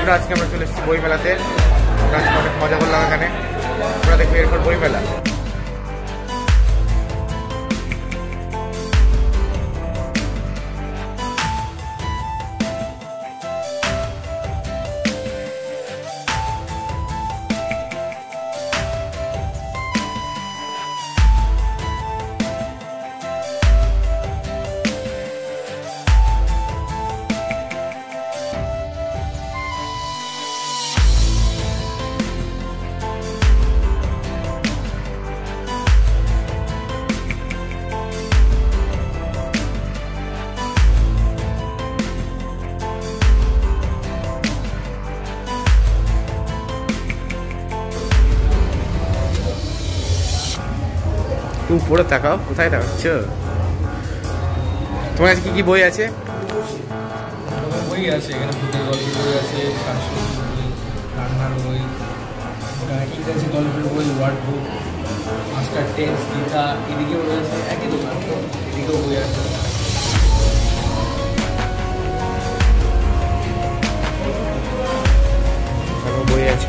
বন্ধুরা, আজকে আমরা চলে এসেছি বইমেলাতে। আজকে অনেক মজা করলাম এখানে। আমরা দেখবো এরপর বইমেলা। তুমি উপরে তাকাও, কোথায় তাকাচ্ছ? তোমার কাছে কি বই আছে? বই আছে এখানে, ভূতের গল্পের বই আছে, শাকসবজি বই, রান্নার বই, ইংরেজি গল্পের বই, ওয়ার্ড বুক, মাস্টার টেন্স, গীতা, এদিকেও রয়েছে। একই দোকান, এদিকেও বই আছে। বই আছে।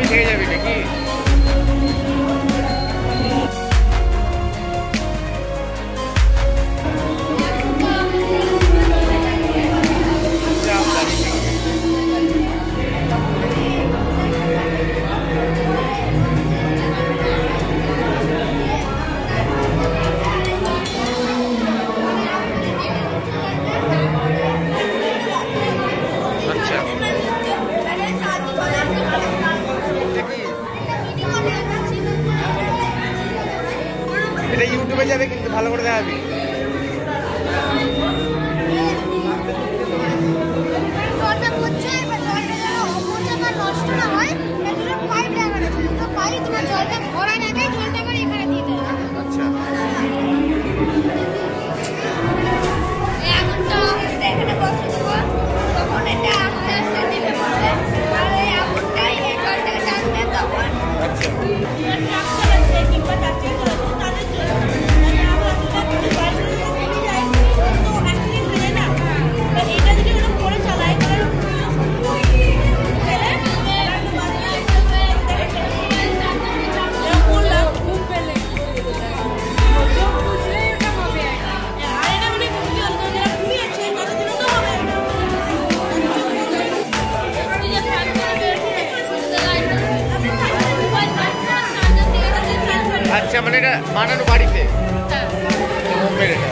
দিনই থেকে যাবি নাকি? এটা ইউটিউবে যাবে কিন্তু ভালো করে দেখাবি। আচ্ছা আচ্ছা, মানে এটা বানানো বাড়িতে হোমমেড এটা।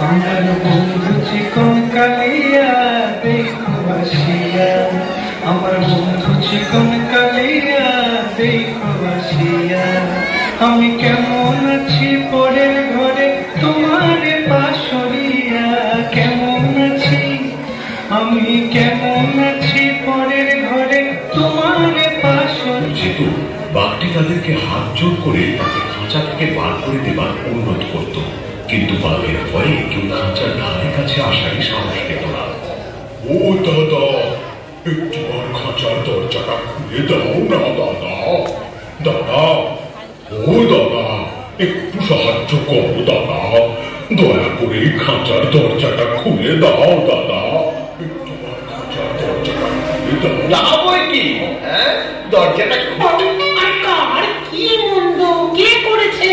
আমার বন্ধু চিকন কালিয়া দেখো আসিয়া, আমার বন্ধু চিকন কালিয়া দেখো আসিয়া, আমি কেমন আছি পরের ঘরে তোমার পাশরিয়া, কেমন আছি আমি কেমন আছি পরের ঘরে তোমার পাশরিয়া। বাঘটি তাদেরকে হাত জোর করে তাকে খাঁচা থেকে বার করে দেবার অনুরোধ করত, কিন্তু বাঘের ভয়ে কেউ খাঁচার ধারে কাছে আসারই সাহস পেত না। ও দাদা, একটিবার খাঁচার দরজাটা খুলে দাও না দাদা, দাদা, ও দাদা, একটু সাহায্য করো দাদা, দয়া করে খাঁচার দরজাটা খুলে দাও দাদা, একটিবার খাঁচার দরজাটা খুলে দাও। যাবই কি, দরজাটা কার কি মন্দ কে করেছে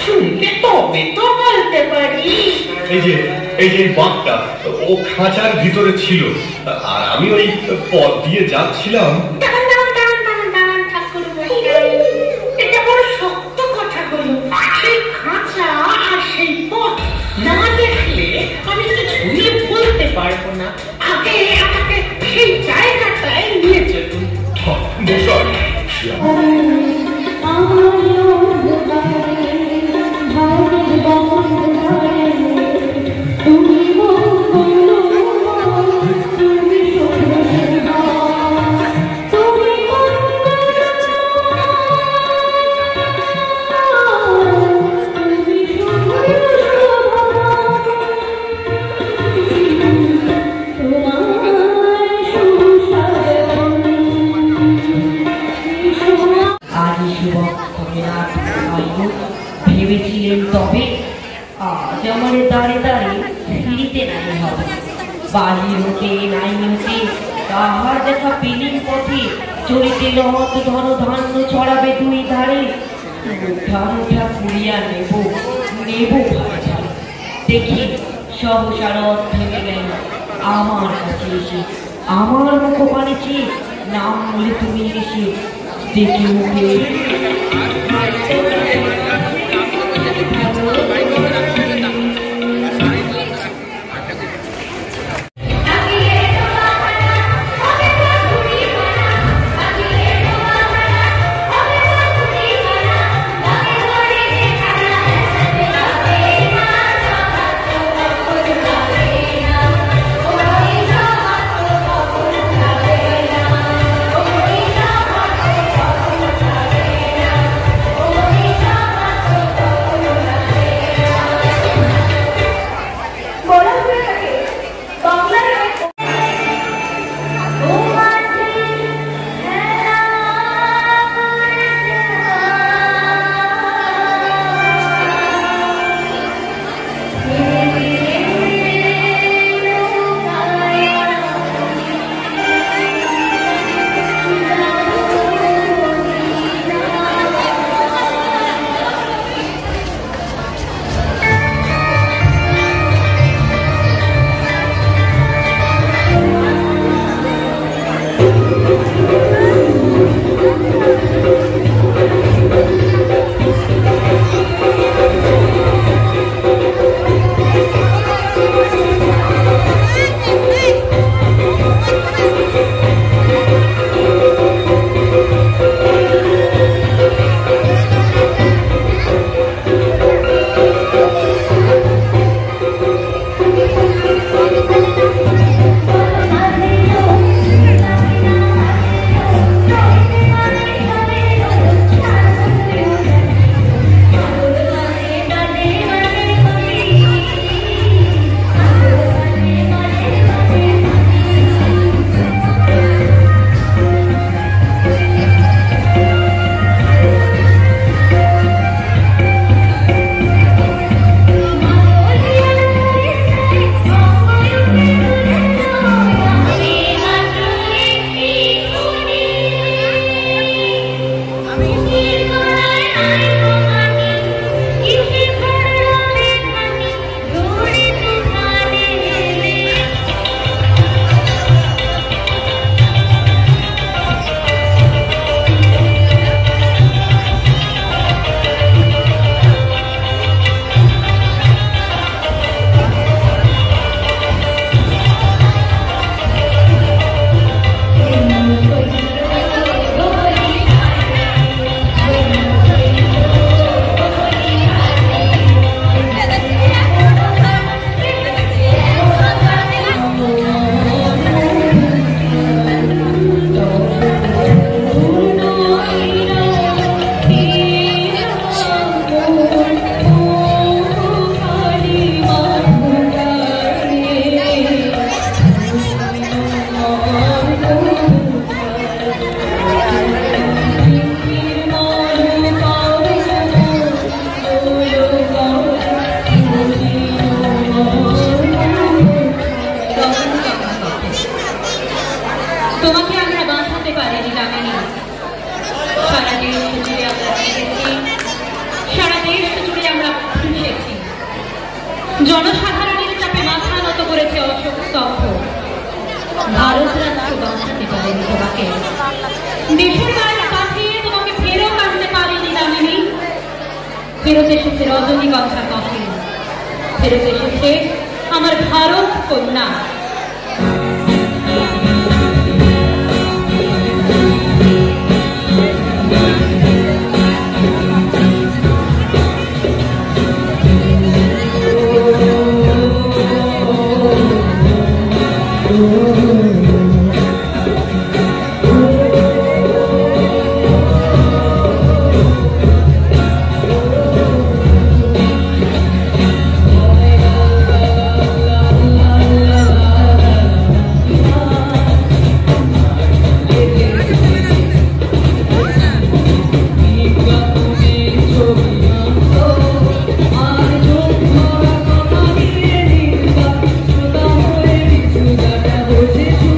শুনলে তবে তো বলতে পারি। এই যে বাঘটা ও খাঁচার ভিতরে ছিল, আর আমি ওই পথ দিয়ে যাচ্ছিলাম। এটা বড় শক্ত কথা হলো, সেই খাঁচা আর সেই পথ না দেখলে আমি কিছুই বলতে পারবো না। আগে আমাকে সেই জায়গাটায় নিয়ে চলুন। ভেবেছিলেন তবে আজ আমার দাঁড়ে দাঁড়ে ফিরিতে নাই হবে, বালি হতে নাই হতে তাহার দেখা পিলির পথে চলিতে লত ধর ধান্য ছড়াবে দুই ধারে, মুঠা মুঠা কুড়িয়া নেব নেব ভাষা। দেখি সহসা রথ থেকে গেল আমার কাছে এসে, আমার মুখ বানিয়েছে নাম বলে তুমি এসে, দেখি মুখে তোমাকে আমরা বাঁচাতে পারিনি দামিনী। সারা দেশ জুড়ে আমরা কেঁদেছি, সারা দেশ জুড়ে আমরা ভেসেছি। জনসাধারণের চাপে মাথা নত করেছে অশোক স্তব্ধ। ভারত রাষ্ট্র বাঁচাতে পারেনি তোমাকে, দেশের বাইরে পাঠিয়ে তোমাকে ফেরত আনতে পারেনি দামিনী। ফেরত এসেছে রজনীগন্ধার কফিন, ফেরত এসেছে আমার ভারত কন্যা। Thank you.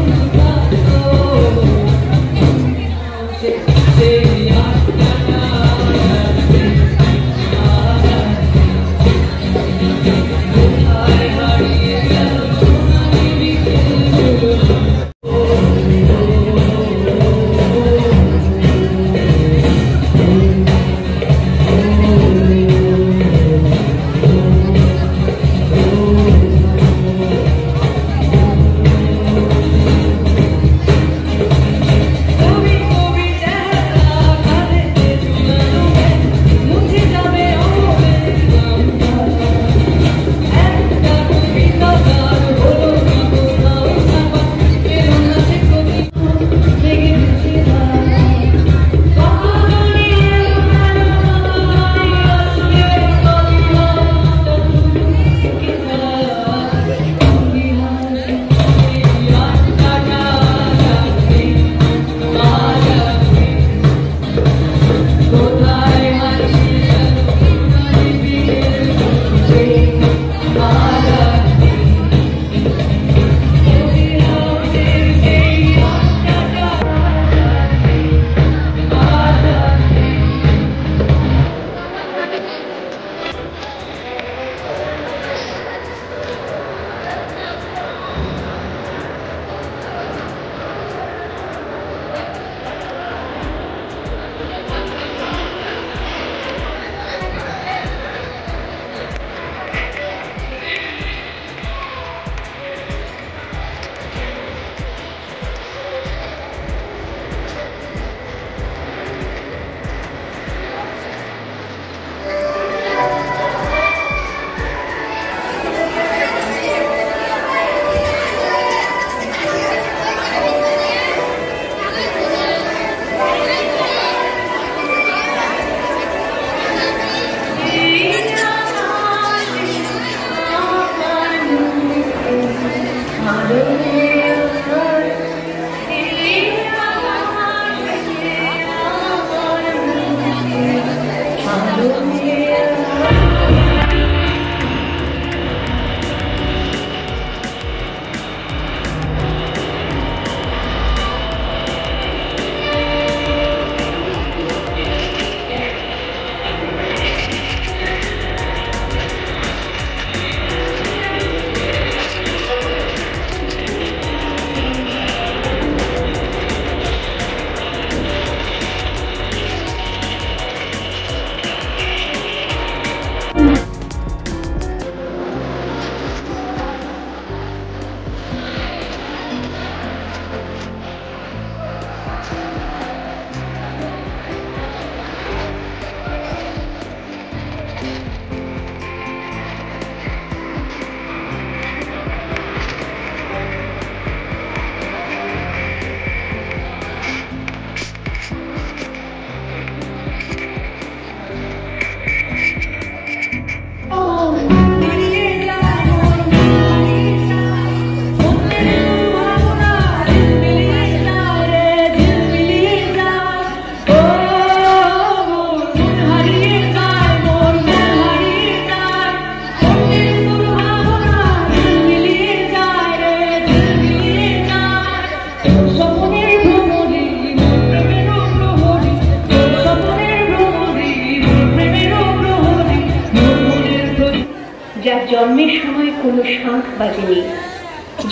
শঙ্খ বাজেনি।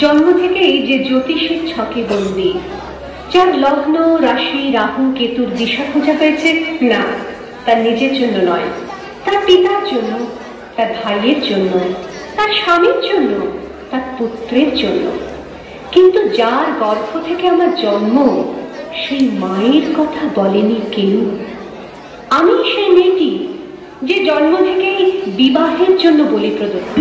জন্ম থেকেই যে জ্যোতিষের ছকে বন্দী, যার লগ্ন রাশি রাহু কেতুর দিশা খোঁজা হয়েছে, না, তার নিজের জন্য নয়, তার পিতার জন্য, তার ভাইয়ের জন্য, তার স্বামীর জন্য, তার পুত্রের জন্য। কিন্তু যার গর্ভ থেকে আমার জন্ম, সেই মায়ের কথা বলেনি কেউ। আমি সেই মেয়েটি যে জন্ম থেকেই বিবাহের জন্য বলি প্রদত্ত।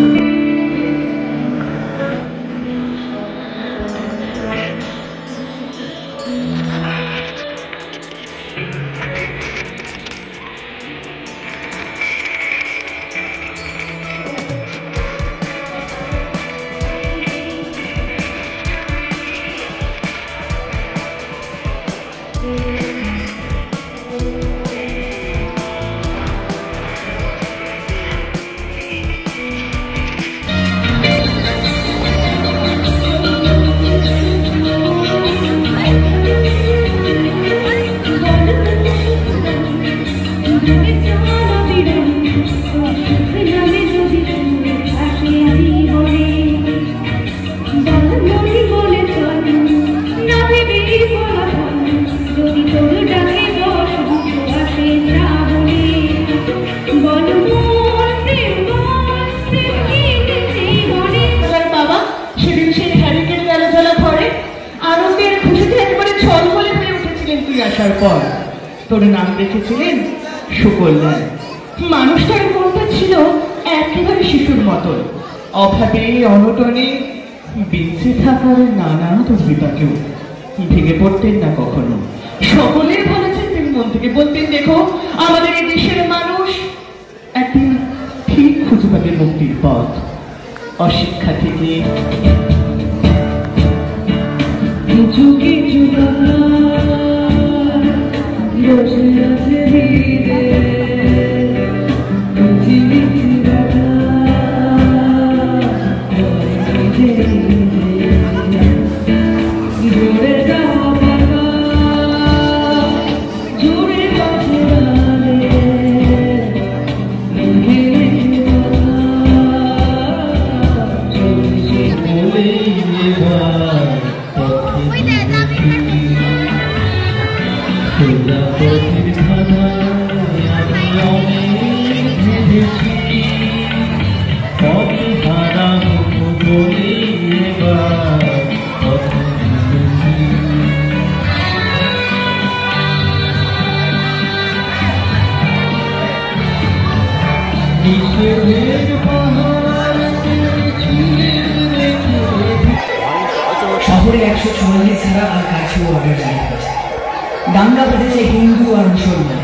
আসার পর তোর নাম রেখেছিলেন সুকল্যাণ। মানুষটার মনটা ছিল একেবারে শিশুর মতন, অভাবে অনটনে বেঁচে থাকার নানা দুর্বিপাকেও ভেঙে পড়তেন না কখনো। সকলের ভালো চাইতেন, মন থেকে বলতেন, দেখো আমাদের এই দেশের মানুষ একদিন ঠিক খুঁজে পাবে মুক্তির পথ। অশিক্ষা থেকে যুগে যুগা শহরে 144 ছাড়া আর কাছেও অর্ডার জারি হয়েছে। দাঙ্গা বেঁধেছে হিন্দু আর মুসলমান,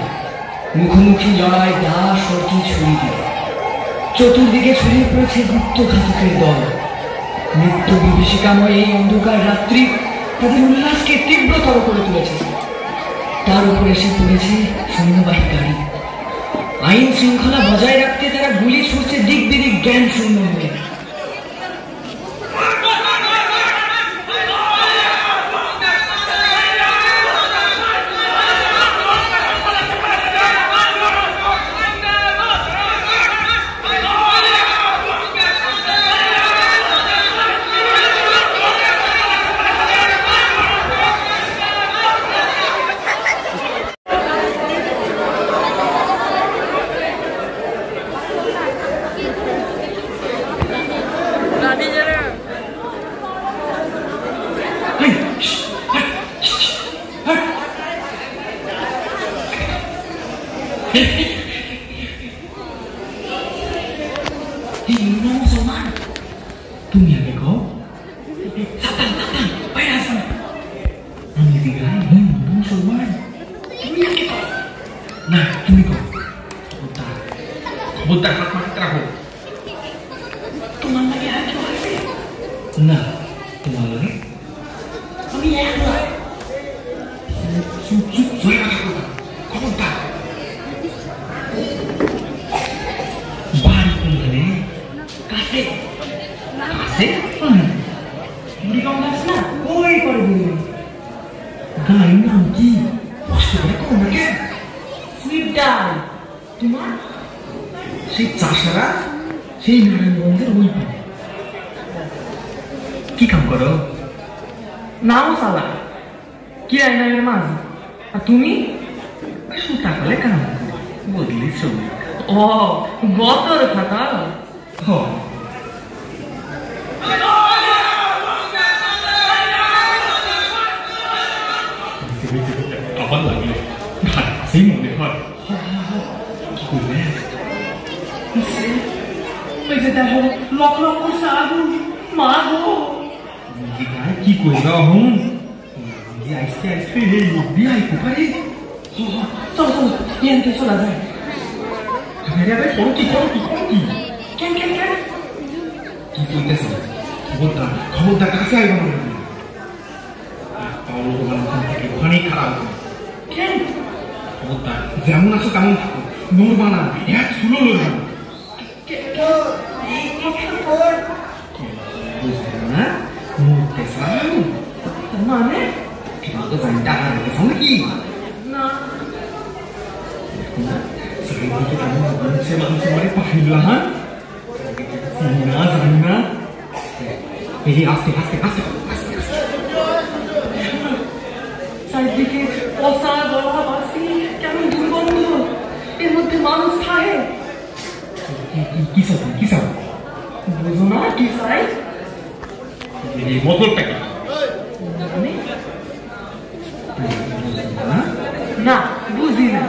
মুখোমুখি লড়াই দাস সরকি ছড়ি দিয়ে। চতুর্দিকে ছড়িয়ে পড়েছে গুপ্ত ঘাতকের দল। নিত্য বিভীষিকাময় এই অন্ধকার রাত্রি তাদের উল্লাসকে তীব্রতর করে তুলেছে। তার উপর এসে পড়েছে সৈন্যবাহী গাড়ি। আইন শৃঙ্খলা বজায় রাখতে তারা গুলি ছুটছে দিক বিদিক জ্ঞান শূন্য হয়ে। তুমি আগে কও। আমি দিঘায় হিন্দু মুসলমান। তুমি আগে কও। না তুমি কও। খবরদার হাত মারতে রাখো। তোমার লাগে আর কেউ আছে? না তোমার লাগে আমি একলা। খবরদার। বাড়ি কোনখানে? কাছে কাছে মুড়িগাঁও গাছ না ওই করে বললেন। গায়ের নাম কি? কষ্ট করে কো না কেন? সুইপডাল। তোমার সেই চাষারা সেই নারায়ণগঞ্জের ওই পারে। কি কাম করো? নাও সালা কি আইনের মাঝ। আর তুমি সুতা কলে কাম বদলি শ্রমিক। ও গতর খাতা। আবার লাগলে সেই মনে হয় কি করবে? ওই যে দেখো লক্ষ লক্ষ আগুন মা গো কি করবে অহম আইসতে আইসতে এই লোকটি আইতে পারে। চলো চলো এনতে চলা যায়। করো কি করো কি করো কি কেন কেন কেন কি করতেছ? খবরদার খবরদার কাছে আইব না। ওখানেই খারাপ কেন? খবরদার যেমন আছো তেমন থাকো, নড়বা না, এক চুলো লড়বা না। মানে তো জানি টাকা রেখেছ নাকি? না চারিদিকে কেমন মানুষে মানুষে মানে পাহিলা, হ্যাঁ চিনি না জানি না। এই আস্তে আস্তে আস্তে আস্তে আস্তে চারিদিকে পচা গলা বাসি কেমন দুর্গন্ধ, এর মধ্যে মানুষ খায়। কি চাও কি চাও? বুঝো না কি চাই? এই বোতলটা কি? না বুঝি না।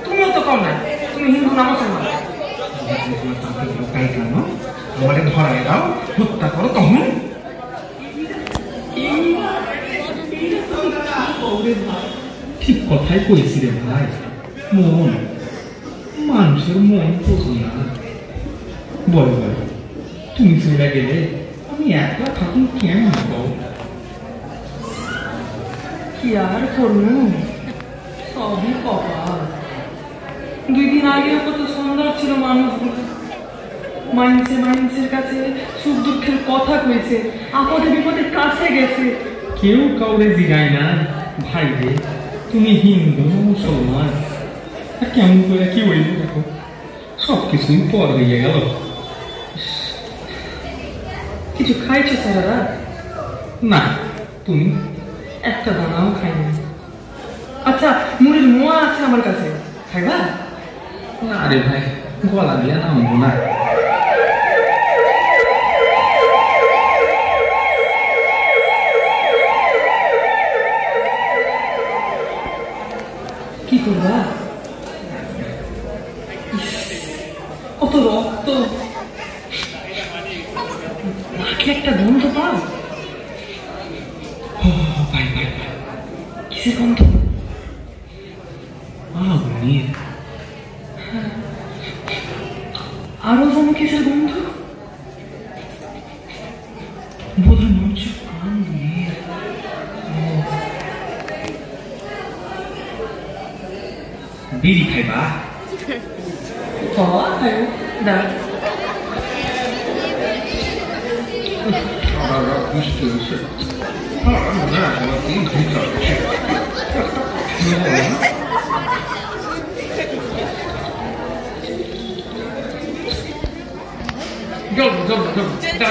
তুমিও তো কম না, তুমি হিন্দু না মুসলমান। কেন আমাকে ধরাই দাও, হত্যা করো, তখন ঠিক কথাই কইছি রে ভাই। মন মানুষের মন বোঝো না। বলো বলো তুমি চলে গেলে আমি একলা থাকুন কেমন পাও? কি আর করবো, সবই কপাল। 2 দিন আগেও কত সুন্দর ছিল মানুষগুলো, মানুষের কাছে সুখ দুঃখের কথা কইছে, আপদে বিপদে কাছে গেছে। কেউ কাউরে জিগায় না ভাই রে তুমি হিন্দু মুসলমান, আর কেমন করে কি হইল দেখো, সবকিছুই পর হয়ে গেল। কিছু খাইছো স্যারা? না তুমি? একটা দানাও খাইনি। আচ্ছা মুড়ির মোয়া আছে আমার কাছে, খাইবা? না রে ভাই, গলা দিয়া নামবো না। কি করবা? কত রক্ত, নাকে একটা গন্ধ পাও? ভাই ভাই ভাই কিসের গন্ধ? আগুনের। আরো যেন কিসের গন্ধ? বোধহয় মঞ্চ আগুনের। বিড়ি খাইবা? খাইও দেখ।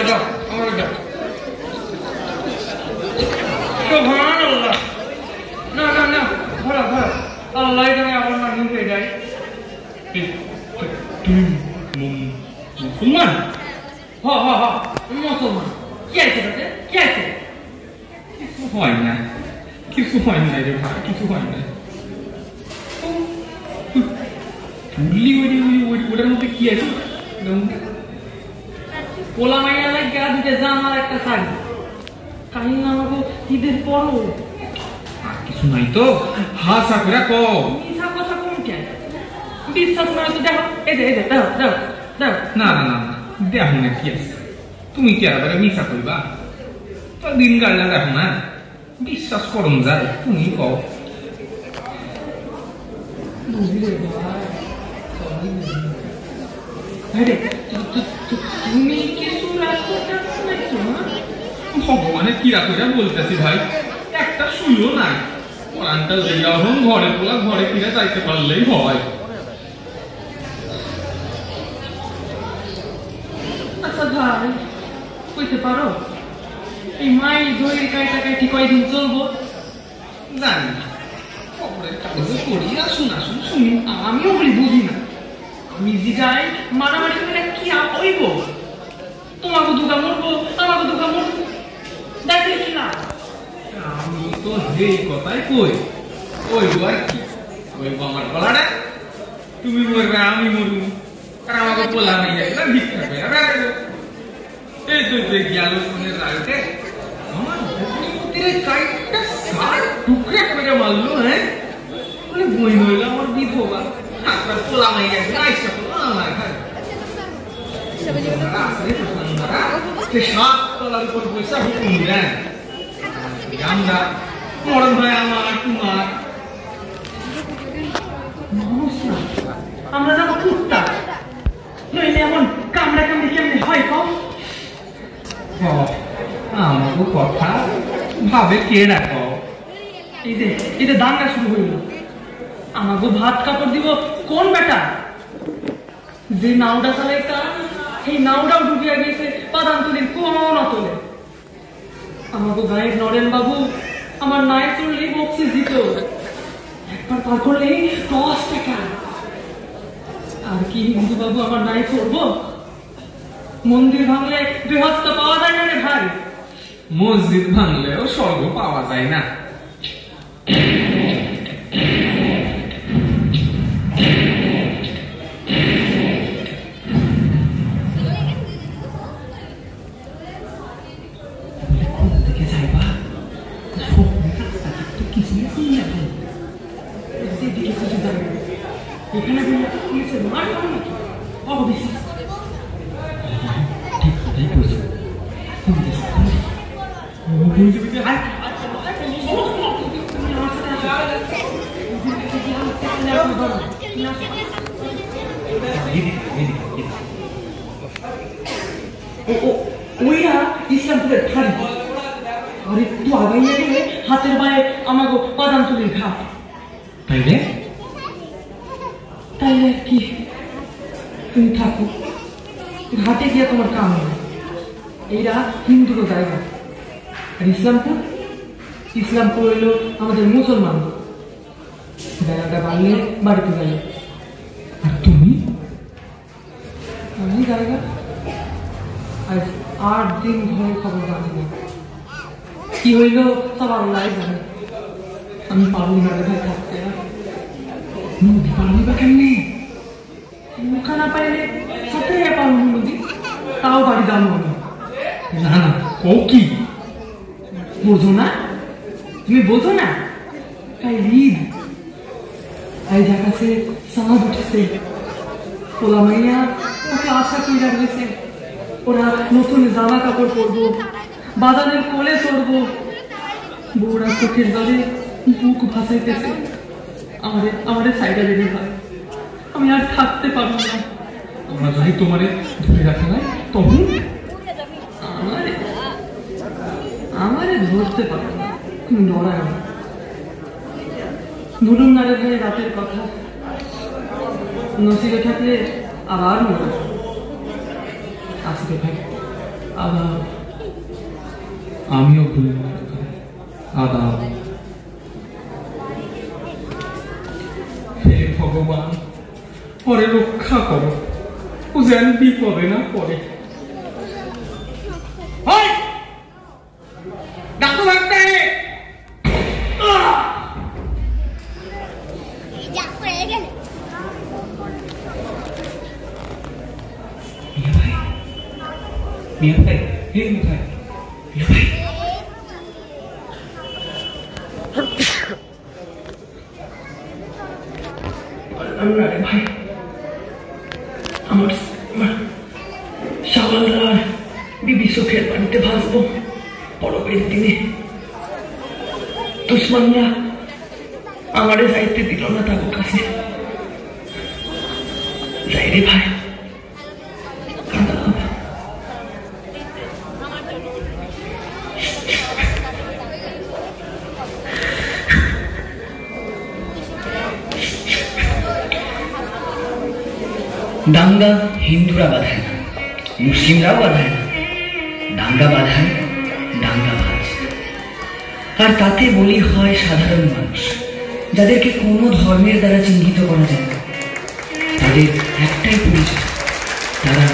যাও আমার যাও। সুবহানাল্লাহ। না না না, ধরো ধরো, আল্লাহ জানে আমার না ঢুকে যায়। তুমি মুসলমান? হ হ হ মুসলমান। কি আছে তাতে? কি আছে? কিছু হয় না, কিছু হয় না রে ভাই, কিছু হয় না। পুরলি ওটার মধ্যে কি আছে? পোলা মাইয়া লাগে দুটো জামার একটা শাড়ি, কাহিনী আমাকে ঈদের পরও। আর কিছু নাই তো? হাসা করে কও। মিশা কথা কোন কেন? বিশ্বাস না তো দেখো, এই যে দাও দাও দাও। না না না না, দেখো না কি আছে। তুমি কি আর মিশা করবা? তো দিন গাড়লা দেখো না, বিশ্বাস করুন যায়, তুমি কও। বুঝলে ভাই, আরে তুমি কিছু রাখতে চাচ্ছো নাকি? ভগবানের কিরা করে বলতেছি ভাই, একটা শুইও নাই। কোরআনটা যখন ঘরে পোলা ঘরে ফিরে যাইতে পারলেই হয়। আচ্ছা ভাই, কইতে পারো এই মাই দইয়ের কাইটাকাইটি কয়দিন চলবো? জানি না, খবরের কাগজে পড়ি আসুন আসুন শুনি, আমিও বলি বুঝি না। আমি জিগাই মারামারি করে কি হইব? তোমাকে দুগা মরবো, আমাকে দুগা মরবো, দেখে কি না? আমি তো এই কথাই কই, ওই আর কি, ওই আমার গলাটা তুমি মরবে আমি মরবো, আর আমাকে বলা নাই না ভিক্ষা করে বেড়াবো। এই তো দেখি আলোচনের রাইতে আমার ভূতির কাইটা সার টুকরা করে মারলো। হ্যাঁ বলে বই নইল আমার বিধবা, হাতটা পোলা নাই গেছে, আইসা পোলা আমার ঘরে সাত তলার উপর পয়সা হুকুম দেন, আমরা মরণ হয় আমার তোমার, আমরা যাবো কুত্তা, নইলে এমন কামড়া কামড়ি কেমনি হয় কম? আমাকে কথা ভাবে কে না কও? এই যে দাঙ্গা শুরু হইল, আমাকে ভাত কাপড় দিব কোন বেটা? যে নাওটা চালাইতা সেই নাওটাও ডুবিয়া গেছে পাদানতলির কোন অতলে। আমাকে গায়ের নরেন বাবু আমার নাই চললে বক্সিস দিত, একবার পার করলে 10 টাকা। আর কি হিন্দু বাবু আমার নাই করবো? মন্দির ভাঙলে গৃহস্থ পাওয়া যায় না রে ভাই, মসজিদ ভাঙলেও স্বর্গ পাওয়া যায় না। এখানে পুলিশের মার খাবো নাকি? অবিশ্বাস ওইরা ইসলামপুরের খাড়ি, আর একটু আগাইয়া গেলে হাতের বায়ে আমাকে পাদানতলির ঘাট। তাইলে তাইলে কি তুমি থাকো, ঘাটে গিয়ে তোমার কাম নেই। এইরা হিন্দুর জায়গা, আর ইসলামপুর হইল আমাদের মুসলমান জায়গাটা বাড়লে বাড়িতে যাই। আর তুমি? আমি জায়গা আজ 8 দিন ধরে খবর জানি না, কি হইল সব আল্লাহ জানে। আমি পারলি না ভাই থাকতে, নদী পারলি বা কেমনি? মুখা না পাইলে সাথে পারবো নদী, তাও বাড়ি জানবো না। না না ও কি বোঝো না? তুমি বোঝো না? তাই ঈদ এই জায়গাতে সাঁদ উঠেছে, পোলা মাইয়া ওকে আশা করে রয়েছে, ওরা নতুন জামা কাপড় পরবো, বাজারের কোলে চড়বো, বউরা চোখের জলে বুক ভাসাইতেছে। আমাদের সাইডে বেরিয়ে হয়, আমি আর থাকতে পারবো না। আমরা যদি তোমারে ধরে রাখা নাই তখন আমারে ধরতে পারবো না, তুমি ডরায় না। বলুন না রে ভাই রাতের কথা, নসিবে থাকলে আবার মরে আসতে ভাই। আবার আমিও ভুলে আদাব। হে ভগবান, পরে রক্ষা করো, ও যেন বিপদে না পড়ে। ডাক্তার ডাক্তার মিয়া ভাই, হে কোথায়? মিয়া ভাই ভাই, আমার শাওয়ালরা বিবি চোখের পানিতে ভাসবো পরবের দিনে। দুশ্মনরা আমারে যাইতে দিল না তার কাছে। যাই রে ভাই, দাঙ্গা হিন্দুরা বাধায় না, মুসলিমরাও বাধায় না, দাঙ্গা বাঁধায় দাঙ্গাবাজ। আর তাতে বলি হয় সাধারণ মানুষ, যাদেরকে কোনো ধর্মের দ্বারা চিহ্নিত করা যায় না। তাদের একটাই পরিচয়, তারা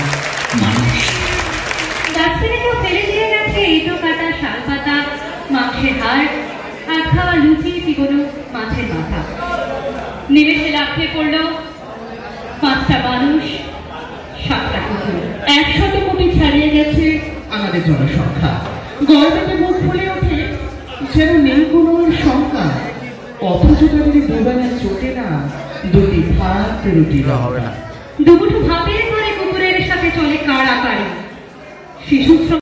মানুষ। গাছপালা কেউ ফেলে দিয়ে গেছে ইটো কাটা, শাল পাতা, মাংসের হাড়, আর খাওয়া লুচি, চিকনো মাছের মাথা। নিমেষে লাফিয়ে পড়ল 5টা মানুষ, 7টা কুকুর। 100 কোটি ছাড়িয়ে গেছে আমাদের জনসংখ্যা। গর্বে মুখ ফুলে ওঠে, যেন নেই কোনো শঙ্কা। অথচ তাদের দুবেলা চোখে না 2টি ভাত রুটি হবে না। দুমুঠো ভাতের পরে কুকুরের সাথে চলে কাড়াকাড়ি। শিশু